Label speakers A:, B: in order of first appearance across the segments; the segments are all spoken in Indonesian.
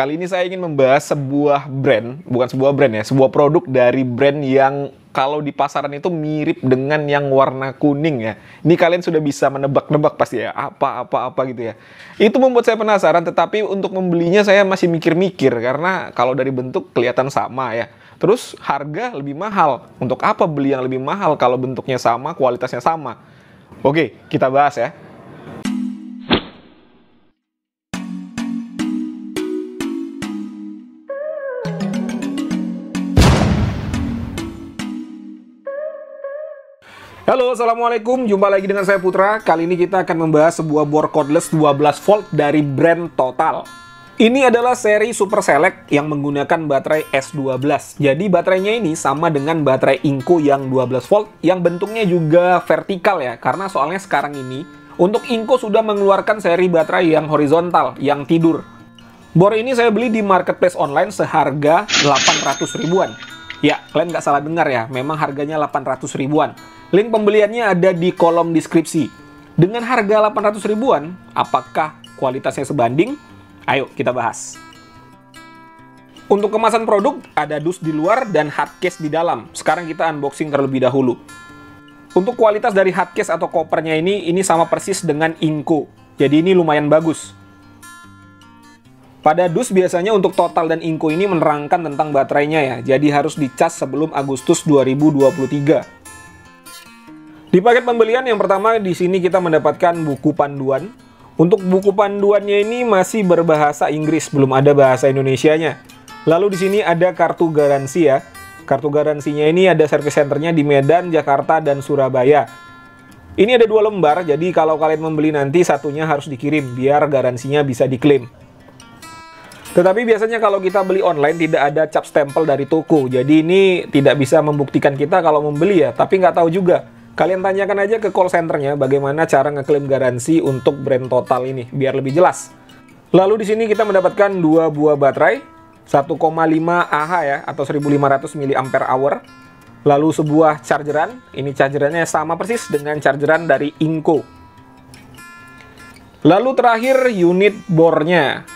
A: Kali ini saya ingin membahas sebuah brand, bukan sebuah brand ya, sebuah produk dari brand yang kalau di pasaran itu mirip dengan yang warna kuning ya. Ini kalian sudah bisa menebak-nebak pasti ya, apa gitu ya. Itu membuat saya penasaran, tetapi untuk membelinya saya masih mikir-mikir karena kalau dari bentuk kelihatan sama ya. Terus harga lebih mahal. Untuk apa beli yang lebih mahal kalau bentuknya sama, kualitasnya sama? Oke, kita bahas ya. Halo, Assalamualaikum. Jumpa lagi dengan saya Putra. Kali ini kita akan membahas sebuah bor cordless 12 volt dari brand Total. Ini adalah seri Super Select yang menggunakan baterai S12. Jadi baterainya ini sama dengan baterai Inco yang 12 volt yang bentuknya juga vertikal ya. Karena soalnya sekarang ini untuk Inco sudah mengeluarkan seri baterai yang horizontal, yang tidur. Bor ini saya beli di marketplace online seharga 800 ribuan. Ya, kalian nggak salah dengar ya, memang harganya 800 ribuan. Link pembeliannya ada di kolom deskripsi. Dengan harga 800 ribuan, apakah kualitasnya sebanding? Ayo kita bahas. Untuk kemasan produk, ada dus di luar dan hardcase di dalam. Sekarang kita unboxing terlebih dahulu. Untuk kualitas dari hardcase atau kopernya ini sama persis dengan Inco. Jadi ini lumayan bagus. Pada dus biasanya untuk Total dan Inco ini menerangkan tentang baterainya ya. Jadi harus dicas sebelum Agustus 2023. Di paket pembelian yang pertama di sini kita mendapatkan buku panduan. Untuk buku panduannya ini masih berbahasa Inggris, belum ada bahasa Indonesianya. Lalu di sini ada kartu garansi ya. Kartu garansinya ini ada service centernya di Medan, Jakarta, dan Surabaya. Ini ada 2 lembar, jadi kalau kalian membeli nanti satunya harus dikirim biar garansinya bisa diklaim. Tetapi biasanya kalau kita beli online tidak ada cap stempel dari toko. Jadi ini tidak bisa membuktikan kita kalau membeli ya, tapi nggak tahu juga. Kalian tanyakan aja ke call centernya bagaimana cara ngeklaim garansi untuk brand Total ini, biar lebih jelas. Lalu di sini kita mendapatkan 2 buah baterai, 1,5 Ah ya, atau 1500 mAh. Lalu sebuah chargeran, ini chargerannya sama persis dengan chargeran dari Inco. Lalu terakhir unit bornya.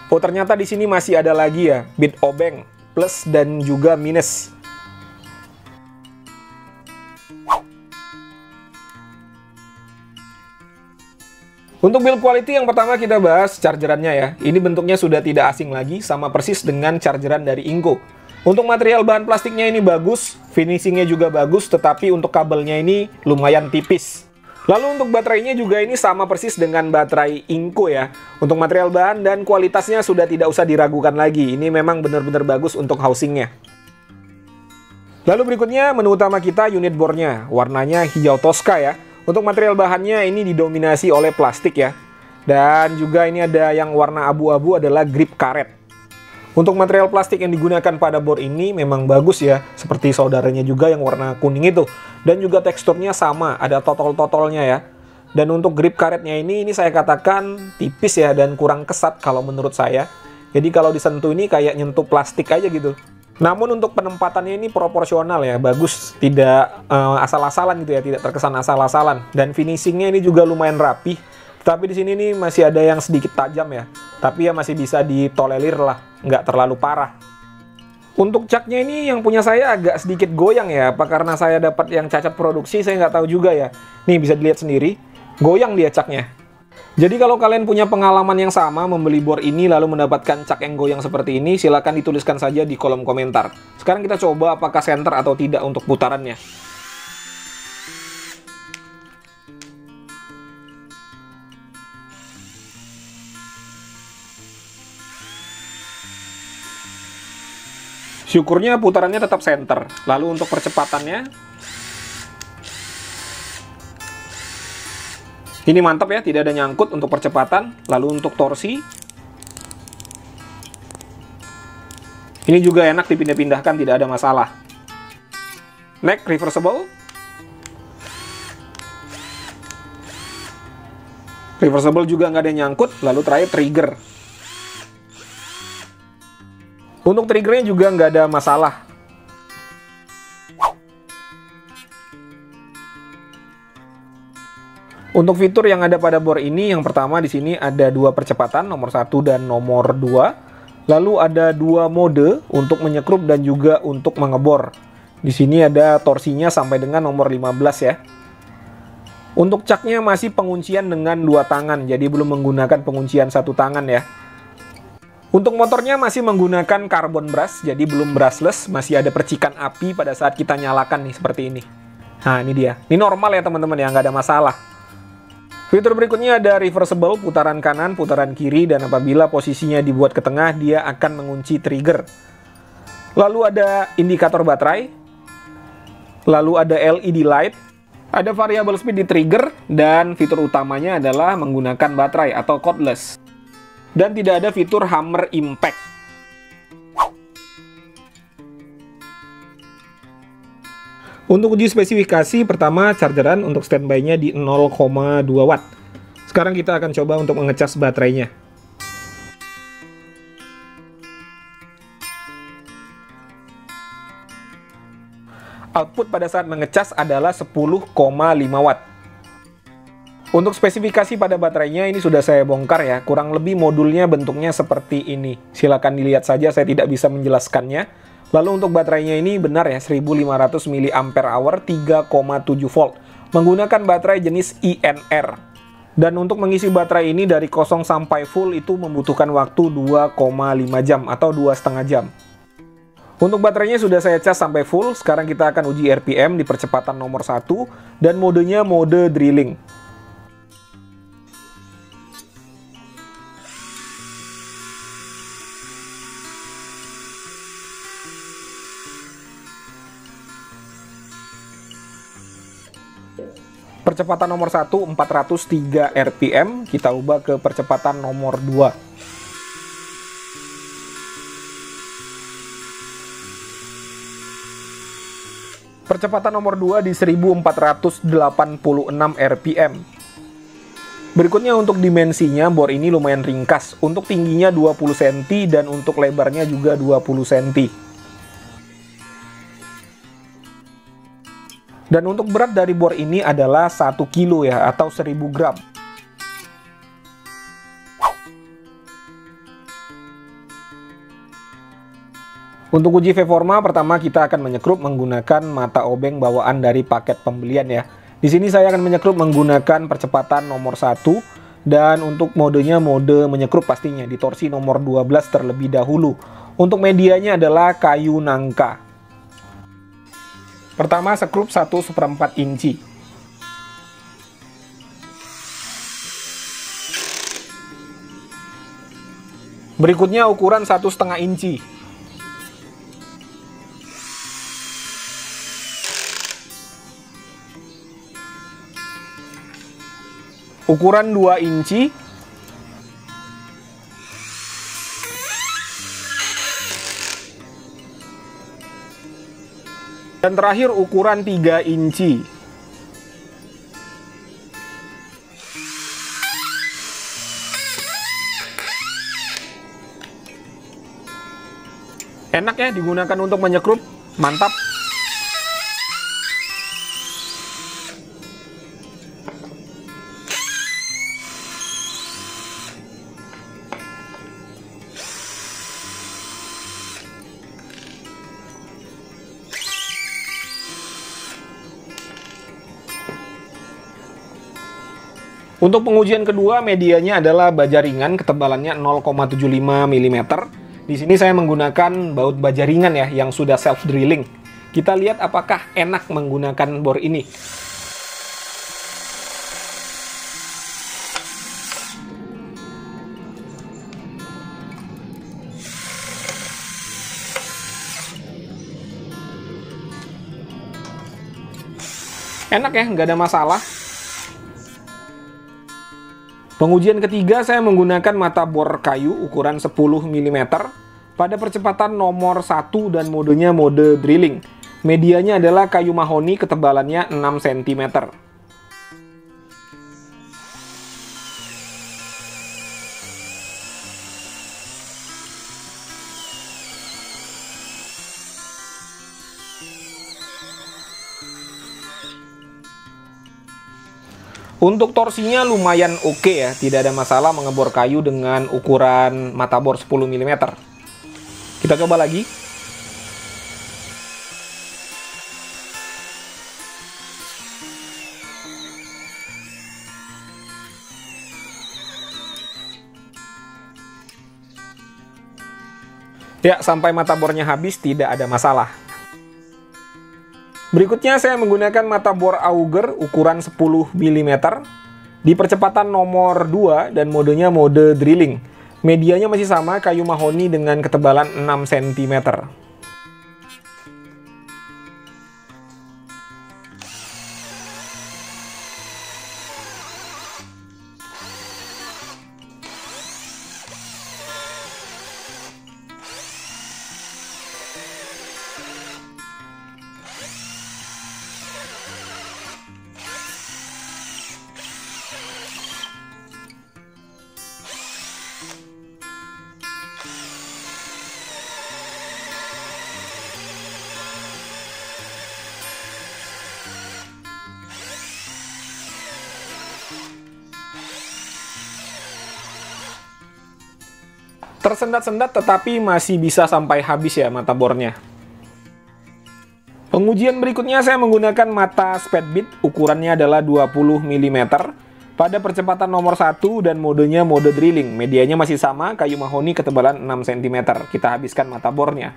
A: Oh ternyata di sini masih ada lagi ya, bit obeng, plus dan juga minus. Untuk build quality yang pertama kita bahas chargerannya ya. Ini bentuknya sudah tidak asing lagi, sama persis dengan chargeran dari Inco. Untuk material bahan plastiknya ini bagus, finishingnya juga bagus, tetapi untuk kabelnya ini lumayan tipis. Lalu untuk baterainya juga ini sama persis dengan baterai Inco ya. Untuk material bahan dan kualitasnya sudah tidak usah diragukan lagi. Ini memang benar-benar bagus untuk housingnya. Lalu berikutnya menu utama kita unit bornya. Warnanya hijau Tosca ya. Untuk material bahannya ini didominasi oleh plastik ya. Dan juga ini ada yang warna abu-abu adalah grip karet. Untuk material plastik yang digunakan pada bor ini memang bagus ya. Seperti saudaranya juga yang warna kuning itu. Dan juga teksturnya sama, ada totol-totolnya ya. Dan untuk grip karetnya ini saya katakan tipis ya dan kurang kesat kalau menurut saya. Jadi kalau disentuh ini kayak nyentuh plastik aja gitu. Namun untuk penempatannya ini proporsional ya, bagus, tidak asal-asalan gitu ya, tidak terkesan asal-asalan. Dan finishingnya ini juga lumayan rapih. Tapi di sini nih masih ada yang sedikit tajam ya. Tapi ya masih bisa ditolerir lah, nggak terlalu parah. Untuk caknya ini yang punya saya agak sedikit goyang ya, apa karena saya dapat yang cacat produksi saya nggak tahu juga ya. Nih bisa dilihat sendiri, goyang dia caknya. Jadi kalau kalian punya pengalaman yang sama membeli bor ini lalu mendapatkan cak yang goyang seperti ini, silahkan dituliskan saja di kolom komentar. Sekarang kita coba apakah center atau tidak untuk putarannya. Syukurnya putarannya tetap center. Lalu untuk percepatannya, ini mantap ya, tidak ada nyangkut untuk percepatan. Lalu untuk torsi, ini juga enak dipindah-pindahkan, tidak ada masalah. Neck reversible. Reversible juga nggak ada nyangkut. Lalu terakhir trigger. Untuk triggernya juga nggak ada masalah. Untuk fitur yang ada pada bor ini, yang pertama di sini ada dua percepatan, nomor 1 dan nomor 2. Lalu ada dua mode untuk menyekrup dan juga untuk mengebor. Di sini ada torsinya sampai dengan nomor 15 ya. Untuk caknya masih penguncian dengan dua tangan, jadi belum menggunakan penguncian satu tangan ya. Untuk motornya masih menggunakan carbon brush, jadi belum brushless, masih ada percikan api pada saat kita nyalakan nih, seperti ini. Nah, ini dia. Ini normal ya teman-teman ya, nggak ada masalah. Fitur berikutnya ada reversible, putaran kanan, putaran kiri, dan apabila posisinya dibuat ke tengah, dia akan mengunci trigger. Lalu ada indikator baterai, lalu ada LED light, ada variable speed di trigger, dan fitur utamanya adalah menggunakan baterai atau cordless. Dan tidak ada fitur hammer impact. Untuk uji spesifikasi, pertama chargeran untuk standby-nya di 0,2 watt. Sekarang kita akan coba untuk mengecas baterainya. Output pada saat mengecas adalah 10,5 watt. Untuk spesifikasi pada baterainya ini sudah saya bongkar ya, kurang lebih modulnya bentuknya seperti ini. Silakan dilihat saja, saya tidak bisa menjelaskannya. Lalu untuk baterainya ini benar ya, 1500 mAh 3,7 volt. Menggunakan baterai jenis INR. Dan untuk mengisi baterai ini dari kosong sampai full itu membutuhkan waktu 2,5 jam atau 2,5 jam. Untuk baterainya sudah saya cas sampai full, sekarang kita akan uji RPM di percepatan nomor 1 dan modenya mode drilling. Percepatan nomor 1 403 RPM, kita ubah ke percepatan nomor 2. Percepatan nomor 2 di 1486 RPM. Berikutnya untuk dimensinya, bor ini lumayan ringkas. Untuk tingginya 20 cm dan untuk lebarnya juga 20 cm. Dan untuk berat dari bor ini adalah 1 kilo ya, atau 1000 gram. Untuk uji performa, pertama kita akan menyekrup menggunakan mata obeng bawaan dari paket pembelian ya. Di sini saya akan menyekrup menggunakan percepatan nomor 1 dan untuk modenya mode menyekrup pastinya di torsi nomor 12 terlebih dahulu. Untuk medianya adalah kayu nangka. Pertama, sekrup 1/4 inci. Berikutnya ukuran 1,5 inci. Ukuran 2 inci. Dan terakhir ukuran 3 inci. Enak ya digunakan untuk menyekrup, mantap. Untuk pengujian kedua, medianya adalah baja ringan, ketebalannya 0,75 mm. Di sini saya menggunakan baut baja ringan ya, yang sudah self drilling. Kita lihat apakah enak menggunakan bor ini. Enak ya, nggak ada masalah. Pengujian ketiga saya menggunakan mata bor kayu ukuran 10 mm pada percepatan nomor 1 dan modenya mode drilling. Medianya adalah kayu mahoni, ketebalannya 6 cm. Untuk torsinya lumayan oke ya, tidak ada masalah mengebor kayu dengan ukuran mata bor 10 mm. Kita coba lagi. Ya, sampai mata bornya habis tidak ada masalah. Berikutnya saya menggunakan mata bor auger ukuran 10 mm di percepatan nomor 2 dan modenya mode drilling. Medianya masih sama, kayu mahoni dengan ketebalan 6 cm. Tersendat-sendat tetapi masih bisa sampai habis ya mata bornya. Pengujian berikutnya saya menggunakan mata speedbit, ukurannya adalah 20 mm pada percepatan nomor 1 dan modenya mode drilling. Medianya masih sama, kayu mahoni ketebalan 6 cm. Kita habiskan mata bornya.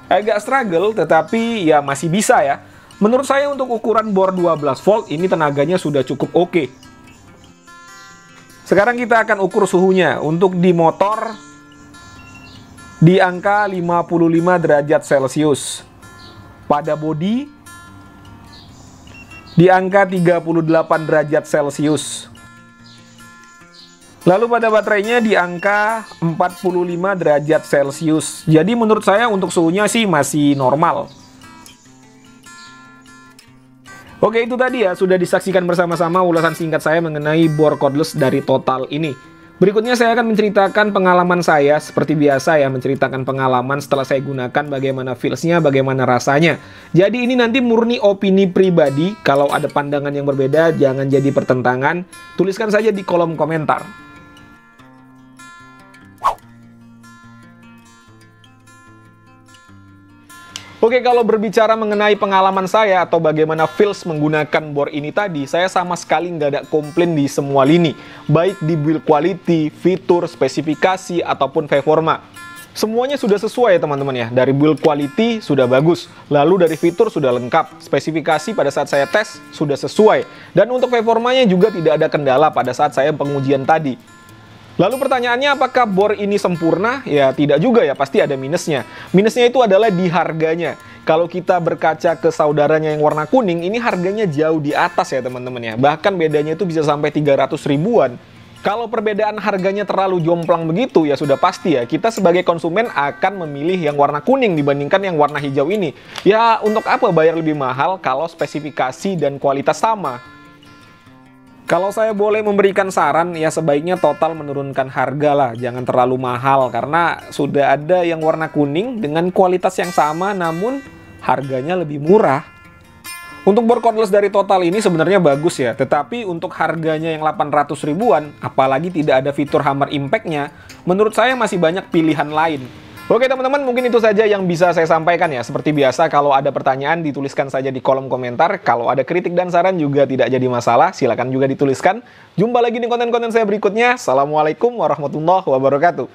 A: Agak struggle, tetapi ya masih bisa ya. Menurut saya untuk ukuran bor 12 volt ini tenaganya sudah cukup oke. Sekarang kita akan ukur suhunya. Untuk di motor di angka 55 derajat Celcius. Pada bodi di angka 38 derajat Celcius. Lalu pada baterainya di angka 45 derajat Celcius. Jadi menurut saya untuk suhunya sih masih normal. Oke, itu tadi ya, sudah disaksikan bersama-sama ulasan singkat saya mengenai bor cordless dari Total ini. Berikutnya saya akan menceritakan pengalaman saya, seperti biasa ya, menceritakan pengalaman setelah saya gunakan, bagaimana feels-nya, bagaimana rasanya. Jadi ini nanti murni opini pribadi, kalau ada pandangan yang berbeda jangan jadi pertentangan, tuliskan saja di kolom komentar. Oke, kalau berbicara mengenai pengalaman saya atau bagaimana feels menggunakan bor ini tadi, saya sama sekali nggak ada komplain di semua lini. Baik di build quality, fitur, spesifikasi, ataupun performa. Semuanya sudah sesuai ya teman-teman ya. Dari build quality sudah bagus, lalu dari fitur sudah lengkap, spesifikasi pada saat saya tes sudah sesuai. Dan untuk performanya juga tidak ada kendala pada saat saya pengujian tadi. Lalu pertanyaannya, apakah bor ini sempurna? Ya tidak juga ya, pasti ada minusnya. Minusnya itu adalah di harganya. Kalau kita berkaca ke saudaranya yang warna kuning, ini harganya jauh di atas ya teman-teman ya. Bahkan bedanya itu bisa sampai 300 ribuan. Kalau perbedaan harganya terlalu jomplang begitu, ya sudah pasti ya, kita sebagai konsumen akan memilih yang warna kuning dibandingkan yang warna hijau ini. Ya untuk apa bayar lebih mahal kalau spesifikasi dan kualitas sama? Kalau saya boleh memberikan saran, ya sebaiknya Total menurunkan harga lah, jangan terlalu mahal, karena sudah ada yang warna kuning dengan kualitas yang sama, namun harganya lebih murah. Untuk bor cordless dari Total ini sebenarnya bagus ya, tetapi untuk harganya yang 800 ribuan, apalagi tidak ada fitur hammer impact-nya, menurut saya masih banyak pilihan lain. Oke teman-teman, mungkin itu saja yang bisa saya sampaikan ya. Seperti biasa, kalau ada pertanyaan dituliskan saja di kolom komentar. Kalau ada kritik dan saran juga tidak jadi masalah, silakan juga dituliskan. Jumpa lagi di konten-konten saya berikutnya. Assalamualaikum warahmatullahi wabarakatuh.